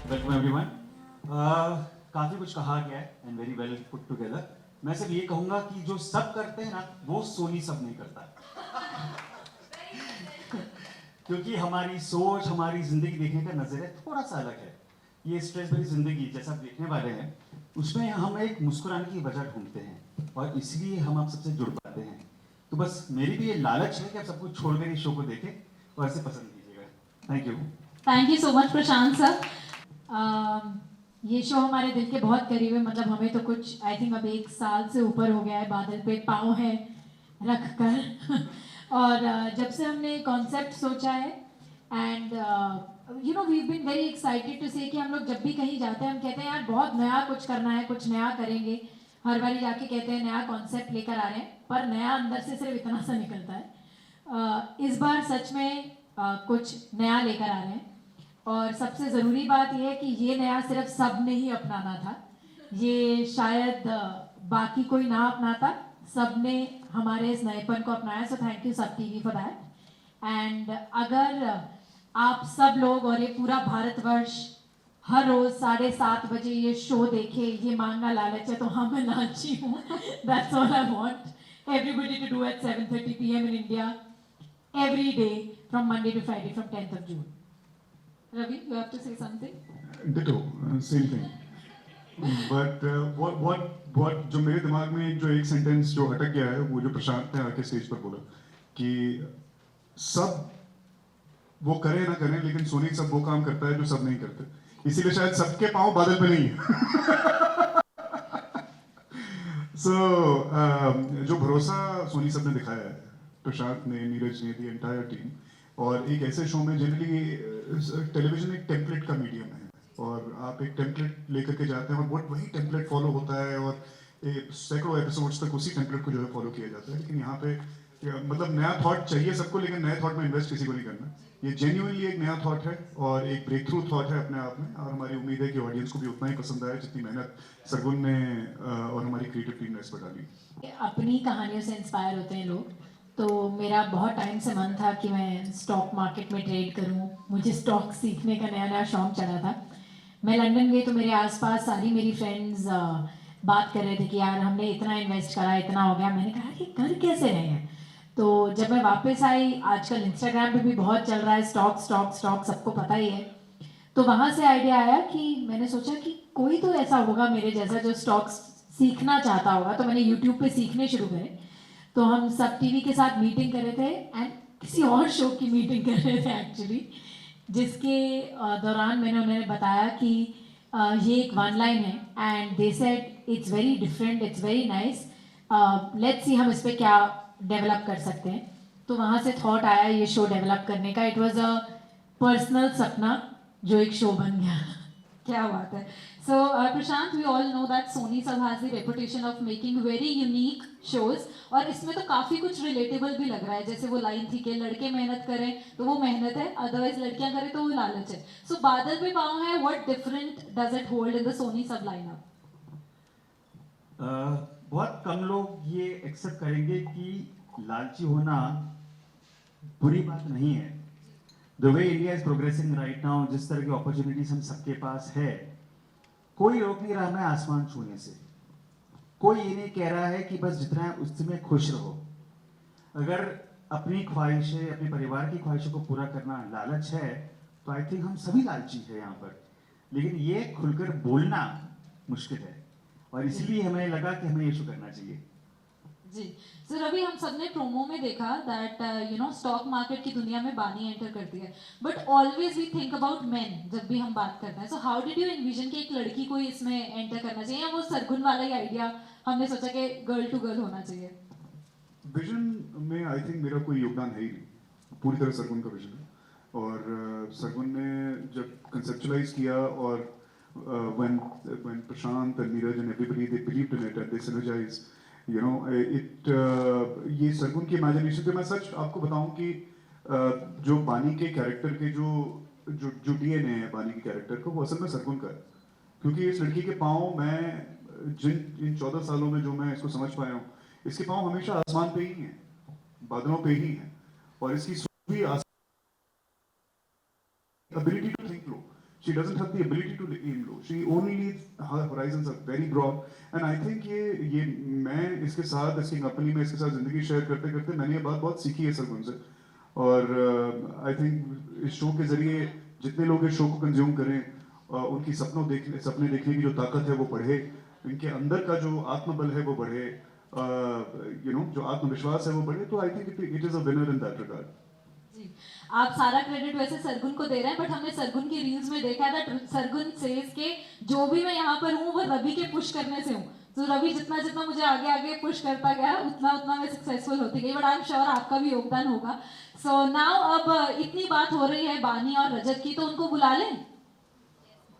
Welcome everyone. काफ़ी कुछ कहा गया है and very well put together. मैं सिर्फ ये कहूँगा कि जो सब करते हैं ना वो सोनी सब नहीं करता। क्योंकि हमारी सोच, हमारी ज़िंदगी देखने का नज़रिया थोड़ा सा अलग है। ये स्ट्रेस भरी ज़िंदगी जैसा आप देखने वाले हैं उसमें हम एक मुस्कुराने की वजह ढूंढते हैं और इसलिए हम आप सबसे जुड़ पाते हैं। तो बस मेरी भी ये लालच है कि आप सब कुछ छोड़कर इस शो को देखें और इसे पसंद कीजिएगा। Thank you. Thank you so much Prashant sir. ये शो हमारे दिल के बहुत करीब है, मतलब हमें तो कुछ आई थिंक अब 1 साल से ऊपर हो गया है बादल पे पाँव है रख कर और जब से हमने कॉन्सेप्ट सोचा है and we been very excited to say कि हम लोग जब भी कहीं जाते हैं हम कहते हैं यार बहुत नया कुछ करना है, कुछ नया करेंगे। हर बारी जाके कहते हैं नया कॉन्सेप्ट लेकर आ रहे हैं, पर नया अंदर से सिर्फ इतना सा निकलता है। इस बार सच में कुछ नया लेकर आ रहे हैं और सबसे ज़रूरी बात यह है कि ये नया सिर्फ सब ने ही अपनाना था। ये शायद बाकी कोई ना अपनाता, सब ने हमारे इस नएपन को अपनाया। सो थैंक यू सब टीवी फॉर दैट। एंड अगर आप सब लोग और ये पूरा भारतवर्ष हर रोज 7:30 बजे ये शो देखे, ये मांगना लालच है तो हाँ मैं लालची हूँ। That's all I want everybody to do at 7:30 PM in India every day from Monday to Friday from 10th of June. Ravi, you have to say something? Ditto, same thing. But what जो मेरे दिमाग में जो एक sentence जो अटक गया है वो जो प्रशांत ने आके स्टेज पर बोला कि सब वो करें ना करें लेकिन सोनी सब वो काम करता है जो सब नहीं करते, इसीलिए शायद सबके पांव बादल पे नहीं है। सो जो भरोसा सोनी सब ने दिखाया है, प्रशांत ने, नीरज ने, दी एंटायर टीम, और एक ऐसे शो में जनरली टेलीविजन एक टेम्पलेट का मीडियम है और आप एक टेम्पलेट लेकर के जाते हैं और वही टेम्पलेट फॉलो होता है और सैकड़ों एपिसोड्स तक उसी टेम्पलेट को जो है फॉलो किया जाता है। लेकिन यहाँ पे मतलब नया थॉट चाहिए सबको, लेकिन नए थॉट में इन्वेस्ट किसी को नहीं करना। ये जेन्युइनली एक नया थॉट है और एक ब्रेक थ्रू थॉट है अपने आप में, और हमारी उम्मीद है कि ऑडियंस को भी उतना ही पसंद आए जितनी मेहनत सरगुन ने और हमारी क्रिएटिव टीम ने इस पर डाली। अपनी कहानियों से इंस्पायर होते हैं लोग, तो मेरा बहुत टाइम से मन था कि मैं स्टॉक मार्केट में ट्रेड करूं। मुझे स्टॉक सीखने का नया नया शौक चढ़ा था। मैं लंदन गई तो मेरे आसपास सारी मेरी फ्रेंड्स बात कर रहे थे कि यार हमने इतना इन्वेस्ट करा, इतना हो गया। मैंने कहा कि कर कैसे रहे हैं। तो जब मैं वापस आई, आजकल इंस्टाग्राम पे भी बहुत चल रहा है स्टॉक स्टॉक स्टॉक, सबको पता ही है। तो वहाँ से आइडिया आया कि मैंने सोचा कि कोई तो ऐसा होगा मेरे जैसा जो स्टॉक्स सीखना चाहता होगा। तो मैंने यूट्यूब पे सीखने शुरू करे। तो हम सब टीवी के साथ मीटिंग कर रहे थे एंड किसी और शो की मीटिंग कर रहे थे एक्चुअली, जिसके दौरान मैंने उन्हें बताया कि ये एक वन लाइन है and they said it's very different, it's very nice, let's see हम इस पर क्या डेवलप कर सकते हैं। तो वहाँ से थॉट आया ये शो डेवलप करने का। इट वॉज अ पर्सनल सपना जो एक शो बन गया। क्या बात है। So Prashant, we all know that Sony SAB has the reputation of making very unique shows, और इसमें तो काफी कुछ रिलेटेबल भी लग रहा है। जैसे वो लाइन थी कि लड़के मेहनत करें तो वो मेहनत है, अदरवाइज लड़कियां करें तो वो लालच है। सो बादल पे पाँव है, what different does it hold in the Sony सब लाइनअप? बहुत कम लोग ये एक्सेप्ट करेंगे कि लालची होना बुरी बात नहीं है। The way India is progressing right now, जिस तरह की अपॉर्चुनिटीज हम सबके पास है, कोई रोक नहीं रहा हमें आसमान छूने से। कोई ये नहीं कह रहा है कि बस जितना है उसमें खुश रहो। अगर अपनी ख्वाहिशें, अपने परिवार की ख्वाहिशों को पूरा करना लालच है तो आई थिंक हम सभी लालची है यहाँ पर। लेकिन ये खुलकर बोलना मुश्किल है और इसलिए हमें लगा कि हमें ये शो करना चाहिए। जी सर, अभी हम सबने प्रोमो में देखा दैट स्टॉक मार्केट की दुनिया में बानी एंटर करती है, but always we think about men जब भी हम बात करते हैं। So how did you envision कि एक लड़की को इसमें एंटर करना चाहिए, या वो सरगुन वाला ही आइडिया हमने सोचा कि गर्ल टू गर्ल होना चाहिए? विजन में आई थिंक मेरा कोई योगदान है ही नहीं, पूरी तरह सरगुन का विजन है। और सरगुन ने जब कंसेप्चुलाइज किया और when Prashant and Neeraj and everybody they believed in it and they synergized, it ये सरगुन की इमेजिनेशन पे। मैं सच आपको बताऊं कि जो बानी के कैरेक्टर के जो जो जो डीएनए है बानी के कैरेक्टर को, वो असल में सरगुन का है। क्योंकि इस लड़की के पाँव, मैं इन 14 सालों में जो मैं इसको समझ पाया हूँ, इसके पाँव हमेशा आसमान पे ही हैं, बादलों पे ही हैं। और इसकी एबिलिटी टू थिंक लो, she doesn't have the ability to aim low. She only, her horizons are very broad. And I think ये मैं इसके साथ, इसकी कंपनी में इसके साथ जिंदगी शेयर करते करते मैंने ये बात बहुत सीखी है सरगुन से. और आई थिंक इस शो के जरिए जितने लोग इस शो को कंज्यूम करें, उनकी सपने देखने की जो ताकत है वो बढ़े, इनके अंदर का जो आत्मबल है वो बढ़े, जो आत्मविश्वास है वो बढ़े. तो I think it is a winner in that regard. जी, आप सारा क्रेडिट वैसे सरगुन को दे रहे हैं, बट हमने सरगुन की रील्स में देखा था, सरगुन सेज के जो भी मैं यहाँ पर हूँ वो रवि के पुश करने से हूँ. तो रवि जितना जितना मुझे आगे आगे पुश करता गया उतना उतना मैं सक्सेसफुल होती गई. बट आई एम श्योर आपका भी योगदान होगा. सो नाउ अब इतनी बात हो रही है बानी और रजत की, तो उनको बुला लें.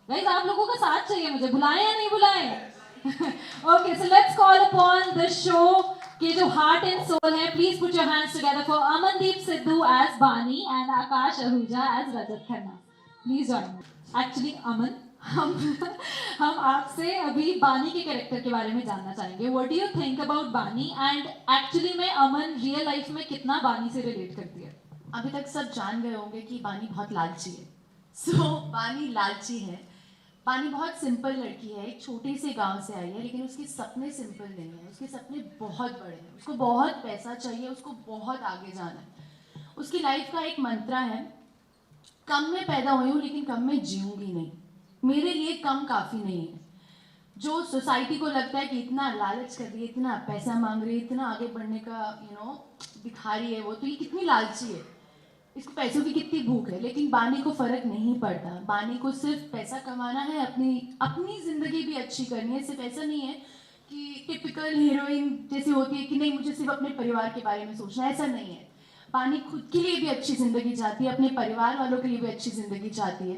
गाइस आप लोगों का साथ चाहिए मुझे, बुलाएं या नहीं बुलाएं? Okay, so let's call upon the show के जो हार्ट एंड सोल है. Please put your hands together for Amandeep Sidhu as Bani and Akash Ahuja as Rajat Khanna. Please join. Actually Aman, हम आपसे अभी बानी के कैरेक्टर के बारे में जानना चाहेंगे. What do you think about बानी, एंड एक्चुअली में अमन रियल लाइफ में कितना बानी से रिलेट करती है? अभी तक सब जान गए होंगे कि बानी बहुत लालची है. सो बानी लालची है. बानी बहुत सिंपल लड़की है, एक छोटे से गांव से आई है, लेकिन उसके सपने सिंपल नहीं है. उसके सपने बहुत बड़े हैं. उसको बहुत पैसा चाहिए, उसको बहुत आगे जाना है. उसकी लाइफ का एक मंत्रा है, कम में पैदा हुई हूँ लेकिन कम में जीऊंगी नहीं. मेरे लिए कम काफ़ी नहीं है. जो सोसाइटी को लगता है कि इतना लालच कर रही है, इतना पैसा मांग रही है, इतना आगे बढ़ने का दिखा रही है वो, तो ये कितनी लालची है, इसको पैसों की कितनी भूख है. लेकिन बानी को फर्क नहीं पड़ता. बानी को सिर्फ पैसा कमाना है, अपनी जिंदगी भी अच्छी करनी है. सिर्फ ऐसा नहीं है कि टिपिकल हीरोइन जैसी होती है कि नहीं मुझे सिर्फ अपने परिवार के बारे में सोचना है. ऐसा नहीं है. बानी खुद के लिए भी अच्छी जिंदगी चाहती है, अपने परिवार वालों के लिए भी अच्छी जिंदगी चाहती है.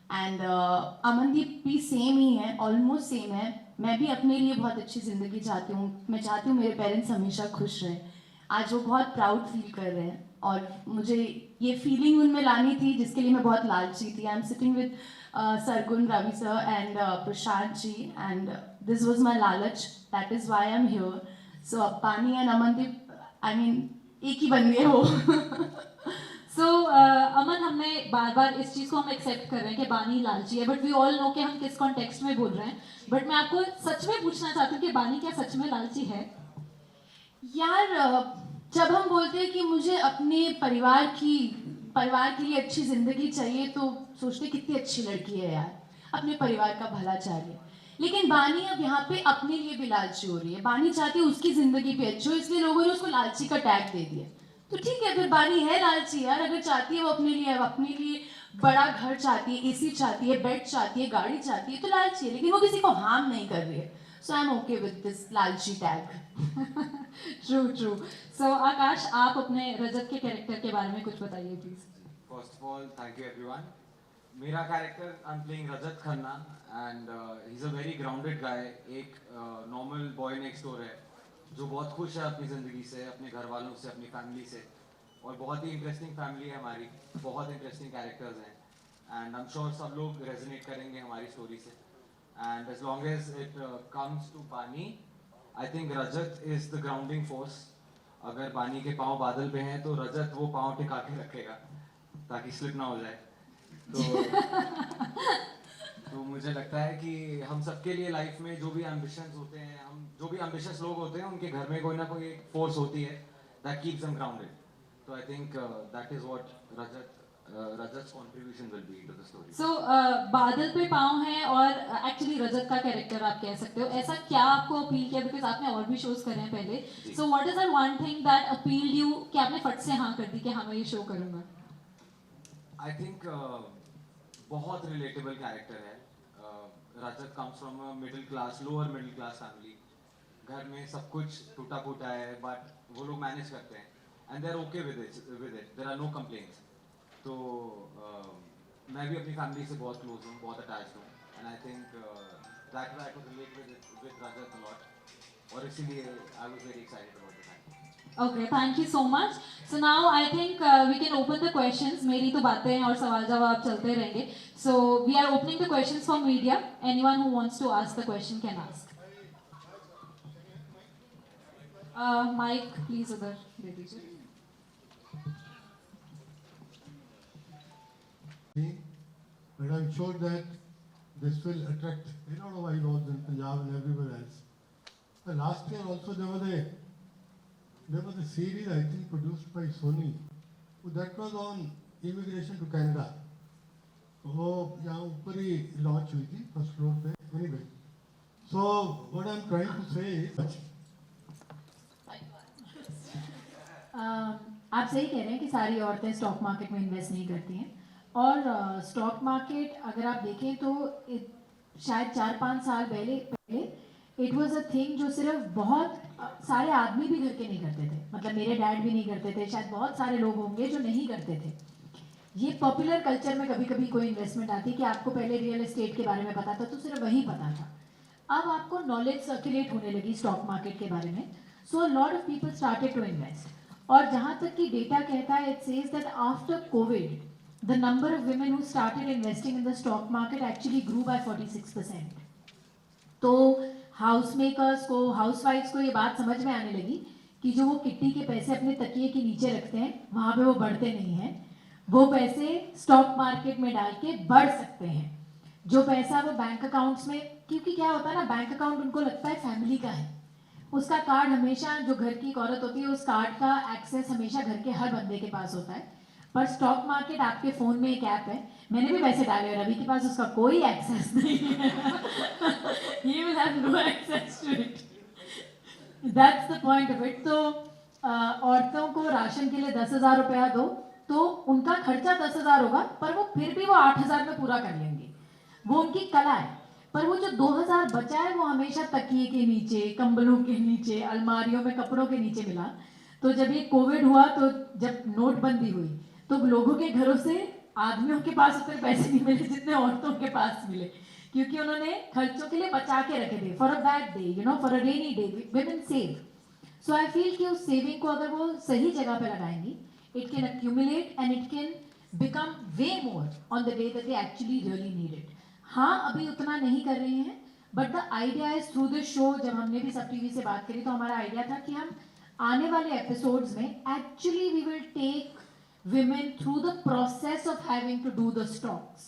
एंड अमनदीप भी सेम ही है, ऑलमोस्ट सेम है. मैं भी अपने लिए बहुत अच्छी ज़िंदगी चाहती हूँ. मैं चाहती हूँ मेरे पेरेंट्स हमेशा खुश रहें. आज वो बहुत प्राउड फील कर रहे हैं और मुझे ये फीलिंग उनमें लानी थी जिसके लिए मैं बहुत लालची थी. I am sitting with Sargun, Ravi sir and Prashant ji, and this was my लालच. That is why I am here. So Baani and Amandeep I mean एक ही बन गए हो. सो अमन, हमने बार बार इस चीज़ को हम एक्सेप्ट कर रहे हैं कि बानी लालची है, बट वी ऑल नो कि हम किस कॉन्टेक्स्ट में बोल रहे हैं. बट मैं आपको सच में पूछना चाहती हूँ कि बानी क्या सच में लालची है? यार, जब हम बोलते हैं कि मुझे अपने परिवार के लिए अच्छी ज़िंदगी चाहिए, तो सोचते कितनी अच्छी लड़की है यार, अपने परिवार का भला चाह रही है. लेकिन बानी अब यहाँ पे अपने लिए भी लालची हो रही है. बानी चाहती है उसकी ज़िंदगी भी अच्छी हो, इसलिए लोगों ने उसको लालची का टैग दे दिया. तो ठीक है, फिर बानी है लालची यार. अगर चाहती है वो अपने लिए बड़ा घर चाहती है, एसी चाहती है, बेड चाहती है, गाड़ी चाहती है, तो लालची है. लेकिन वो किसी को हार्म नहीं कर रही है. So I am okay with this लालची टैग. ट्रू. सो आकाश, आप अपने रजत के कैरेक्टर के बारे में कुछ बताइए please. First of all thank you everyone. मेरा character I am playing Rajat Khanna and he is a very grounded guy. एक नॉर्मल बॉय नेक्स्ट डोर है जो बहुत खुश है अपनी ज़िंदगी से, अपने घर वालों से, अपनी फैमिली से. और बहुत ही इंटरेस्टिंग फैमिली है हमारी, बहुत इंटरेस्टिंग कैरेक्टर्स हैं एंड आई एम श्योर सब लोग रेजोनेट करेंगे हमारी स्टोरी से. And as long as it comes to Baani, I think Rajat is the grounding force. अगर बानी के पाँव बादल पे हैं तो रजत वो पाँव टिका के रखेगा ताकि स्लिप ना हो जाए. तो मुझे लगता है कि हम सबके लिए लाइफ में जो भी एम्बिशंस होते हैं, हम जो भी एम्बिशियस लोग होते हैं, उनके घर में कोई ना कोई फोर्स होती है दैट कीप्स देम ग्राउंडेड. तो I think that is what Rajat's contribution will be to the story. So Baadal Pe पाँव है और एक्चुअली रजत का कैरेक्टर आप कह सकते हो. ऐसा क्या आपको अपील किया, बिकॉज आपने और भी शोज करे हैं पहले. So what is that one thing that appealed you कि आपने फट से हाँ कर दी कि हाँ मैं ये शो करूँगा? आई थिंक बहुत रिलेटेबल कैरेक्टर है. Rajat comes from a middle class, lower middle class family. घर में सब कुछ टूटा फूटा है बट वो लोग मैनेज करते हैं and they are okay with it. There are no complaints. तो मैं भी अपनी फैमिली से बहुत क्लोज हूँ, बहुत अटैच्ड हूँ and I think that way I could relate with Rajat a lot. और इसीलिए I was very excited about the time. Okay, thank you so much. So now I think we can open the questions. मेरी तो बातें हैं और सवाल जवाब चलते रहेंगे. So we are opening the questions for media. Anyone who wants to ask the question can ask. Mic please उधर दे दीजिए. and I'm sure that this will attract a lot of eyeballs in Punjab and everywhere else. Last year also there was a series I think produced by Sony that was on immigration to Canada. वो यहाँ ऊपर ही launch हुई थी first floor पे. Anyway, so what I'm trying to say is आप सही कह रहे हैं कि सारी औरतें स्टॉक मार्केट में इन्वेस्ट नहीं करती हैं और स्टॉक मार्केट अगर आप देखें तो शायद 4-5 साल पहले इट वाज अ थिंग जो सिर्फ बहुत सारे आदमी भी घर के नहीं करते थे. मतलब मेरे डैड भी नहीं करते थे, शायद बहुत सारे लोग होंगे जो नहीं करते थे. ये पॉपुलर कल्चर में कभी कभी कोई इन्वेस्टमेंट आती कि आपको पहले रियल एस्टेट के बारे में पता था तो सिर्फ वही पता था. अब आपको नॉलेज सर्कुलेट होने लगी स्टॉक मार्केट के बारे में. So lot of people started to invest. और जहाँ तक कि डेटा कहता है it says that after Covid the number of women who started investing in the stock market actually grew by 46%. तो हाउस मेकर्स को, हाउसवाइफ्स को ये बात समझ में आने लगी कि जो वो किट्टी के पैसे अपने तकिए के नीचे रखते हैं वहाँ पे वो बढ़ते नहीं हैं, वो पैसे स्टॉक मार्केट में डाल के बढ़ सकते हैं. जो पैसा वो बैंक अकाउंट्स में, क्योंकि क्या होता है ना, बैंक अकाउंट उनको लगता है फैमिली का है. उसका कार्ड हमेशा, जो घर की एक औरत होती है उस कार्ड का एक्सेस हमेशा घर के हर बंदे के पास होता है. पर स्टॉक मार्केट आपके फ़ोन में एक ऐप है, मैंने भी पैसे डाले और रवि के पास उसका कोई एक्सेस नहीं है. He will have no access to it. That's the point of it. तो औरतों को राशन के लिए 10,000 रुपया दो तो उनका खर्चा 10,000 होगा पर वो फिर भी वो 8,000 में पूरा कर लेंगे. वो उनकी कला है. पर वो जो 2,000 बचा है वो हमेशा तकिए के नीचे, कंबलों के नीचे, अलमारियों में कपड़ों के नीचे मिला. तो जब ये कोविड हुआ तो जब नोटबंदी हुई तो लोगों के घरों से आदमियों के पास उतने पैसे नहीं मिले जितने औरतों के पास मिले, क्योंकि उन्होंने खर्चों के लिए बचा के रखे थे. For a bad day, you know, for a rainy day, women save. So I feel कि उस सेविंग को अगर वो सही जगह पे लगाएंगी, it can accumulate and it can become way more on the day that they actually really need it. हाँ, अभी उतना नहीं कर रहे हैं, but the idea is through the show. जब हमने भी सब टीवी से बात करी तो हमारा आइडिया था कि हम आने वाले एपिसोड्स में actually we will take women through the process of having to do the stocks.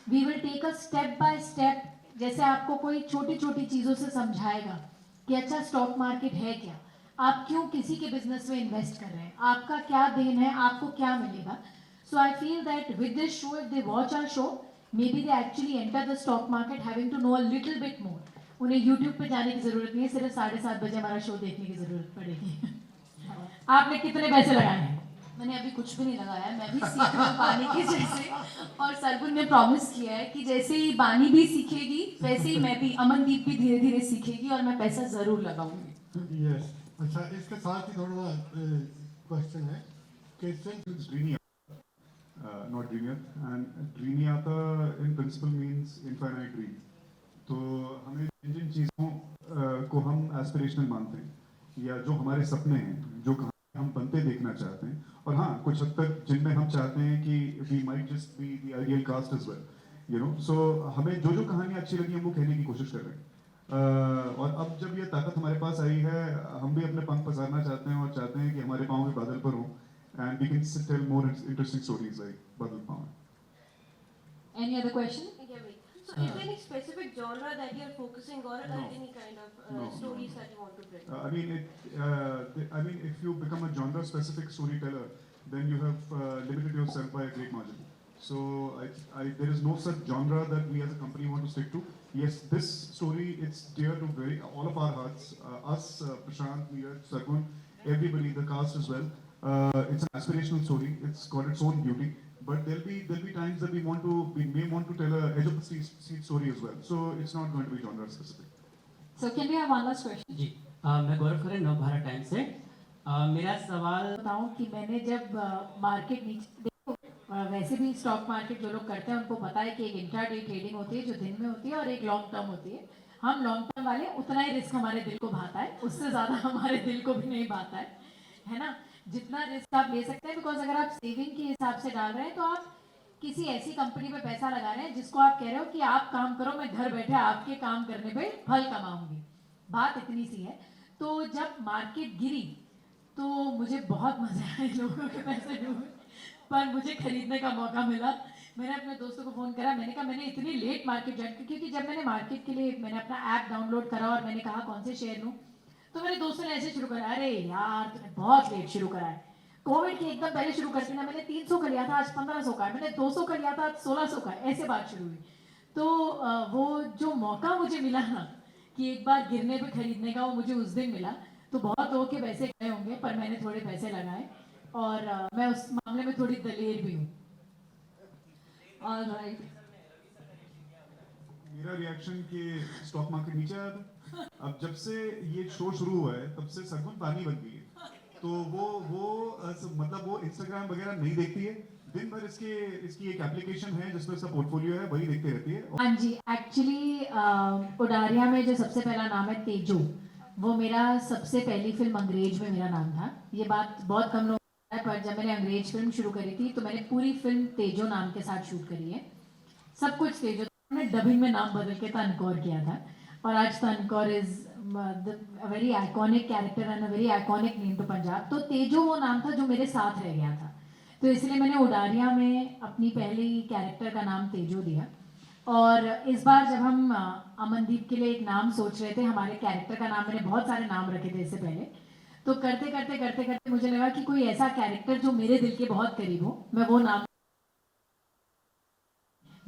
We will take a step by step, जैसे आपको कोई छोटी छोटी चीज़ों से समझाएगा कि अच्छा स्टॉक मार्केट है क्या, आप क्यों किसी के बिजनेस में इन्वेस्ट कर रहे हैं, आपका क्या देन है, आपको क्या मिलेगा. So I feel that with this show, if they watch our show, maybe they actually enter the stock market having to know a little bit more. उन्हें यूट्यूब पे जाने की ज़रूरत नहीं है, सिर्फ 7:30 बजे हमारा शो देखने की ज़रूरत पड़ेगी. आपने कितने पैसे लगाए हैं? मैंने अभी कुछ भी नहीं लगाया. मैं भी सीख रही हूँ बानी के जैसे. और सरगुन ने प्रॉमिस किया है कि जैसे ही बानी भी सीखेगी वैसे ही मैं भी, अमनदीप भी धीरे धीरे सीखेगी और मैं पैसा ज़रूर लगाऊंगी. yes. अच्छा, इसके साथ ही थोड़ा क्वेश्चन है कि It's Dreamyata, not Dreamyata, and Dreamyata in principle means infinite dream. तो हमें जिन चीज़ों को हम एस्पिरेशनल मानते हैं या जो हमारे सपने हैं, जो हम बनते देखना चाहते हैं, और हाँ कुछ हद तक जिनमें हम चाहते हैं कि we might just be the ideal cast as well, you know. So हमें जो जो कहानियाँ अच्छी लगी हम वो कहने की कोशिश कर रहे हैं. और अब जब ये ताकत हमारे पास आई है, हम भी अपने पंख पसारना चाहते हैं और चाहते हैं कि हमारे पाँव भी बादल पर हों, and we can tell more interesting stories like बादल पाँव. Any other question? Yeah, wait. So is there any specific genre that you're focusing or any kind of stories that you want to bring? I mean, if you become a genre-specific storyteller, then you have limited yourself by a great margin. So there is no such genre that we as a company want to stick to. Yes, this story, it's dear to all of our hearts. Us, Prashant, Neeraj, Sargun, everybody, the cast as well. It's an aspirational story. It's got its own beauty. But there'll be times that we may want to tell a edge of the seat story as well. So it's not going to be genre specific. So can we have one last question? जी, मैं गौरव खरे, Navbharat times से. मेरा सवाल बताऊं कि मैंने जब market नीचे, देखो वैसे भी स्टॉक मार्केट जो लोग करते हैं उनको पता है कि एक इंट्राडे ट्रेडिंग होती है जो दिन में होती है और एक लॉन्ग टर्म होती है. हम लॉन्ग टर्म वाले, उतना ही रिस्क हमारे दिल को भाता है, उससे ज़्यादा हमारे दिल को भी नहीं भाता है ना. जितना रिस्क आप ले सकते हैं, बिकॉज अगर आप सेविंग के हिसाब से डाल रहे हैं तो आप किसी ऐसी कंपनी पे पैसा लगा रहे हैं जिसको आप कह रहे हो कि आप काम करो, मैं घर बैठे आपके काम करने पे फल कमाऊंगी. बात इतनी सी है. तो जब मार्केट गिरी तो मुझे बहुत मजा आया लोगों के पैसे डूबे, पर मुझे खरीदने का मौका मिला मैंने अपने दोस्तों को फ़ोन करा, मैंने कहा मैंने इतनी लेट मार्केट ज्वाइन की, क्योंकि जब मैंने मार्केट के लिए मैंने अपना ऐप डाउनलोड करा और मैंने कहा कौन से शेयर लूँ, तो मेरे दोस्तों ने ऐसे शुरू करा, अरे यार तूने बहुत लेट शुरू करा है, कोविड के एकदम पहले शुरू करती ना, मैंने 300 का लिया था आज 1500 का है, मैंने 200 का लिया था आज 1600 का है, ऐसे बात शुरू हुई। तो वो जो मौका मुझे मिला ना कि एक बार गिरने पे खरीदने का, वो मुझे उस दिन मिला। तो बहुत लोगों के पैसे गए होंगे, पर मैंने थोड़े पैसे लगाए और मैं उस मामले में थोड़ी दलेर भी हूँ। ऑलराइट, मेरा रिएक्शन कि स्टॉक मार्केट नीचे आया था। अब जब से ये शो शुरू हुआ है तब से सरगुन पानी बन गई है, तो मतलब वो इंस्टाग्राम वगैरह नहीं देखती है, दिन भर इसकी एक एप्लीकेशन है जिसमें इसका पोर्टफोलियो है, वही देखते रहती है। हाँ जी, एक्चुअली उडारिया में जो सबसे पहला नाम है तेजो, वो मेरा सबसे पहली फिल्म अंग्रेज में मेरा नाम था। ये बात बहुत कम लोग है, पर जब मैंने अंग्रेज फिल्म शुरू करी थी तो मैंने पूरी फिल्म तेजो नाम के साथ शूट करी है, सब कुछ तेजो। मैंने डबिंग में नाम बदल के तनकौर किया था, और आज Tankaur is very iconic character and a very iconic name to Punjab. तो तेजो वो नाम था जो मेरे साथ रह गया था, तो इसलिए मैंने उडारिया में अपनी पहली कैरेक्टर का नाम तेजो दिया। और इस बार जब हम अमनदीप के लिए एक नाम सोच रहे थे, हमारे कैरेक्टर का नाम, मैंने बहुत सारे नाम रखे थे इससे पहले, तो करते करते करते करते मुझे लगा कि कोई ऐसा कैरेक्टर जो मेरे दिल के बहुत करीब हो, मैं वो नाम,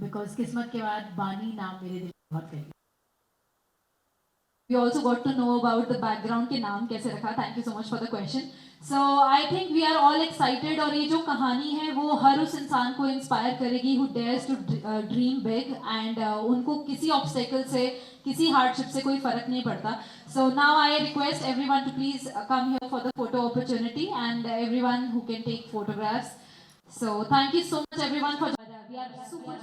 बिकॉज किस्मत के बाद बानी नाम मेरे दिल के बहुत करीब। We also got to know about the background के नाम कैसे रखा. Thank you so much for the question. So I think we are all excited, और ये जो कहानी है वो हर उस इंसान को इंस्पायर करेगी who dares to dream big, and उनको किसी ऑब्स्टेकल से, किसी हार्डशिप से कोई फर्क नहीं पड़ता. So now I request everyone to please come here for the photo opportunity, and everyone who can take photographs. So thank you so much everyone for. We are super.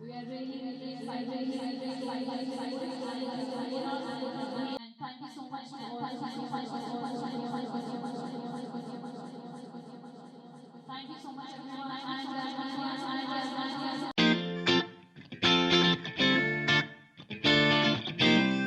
We are really excited.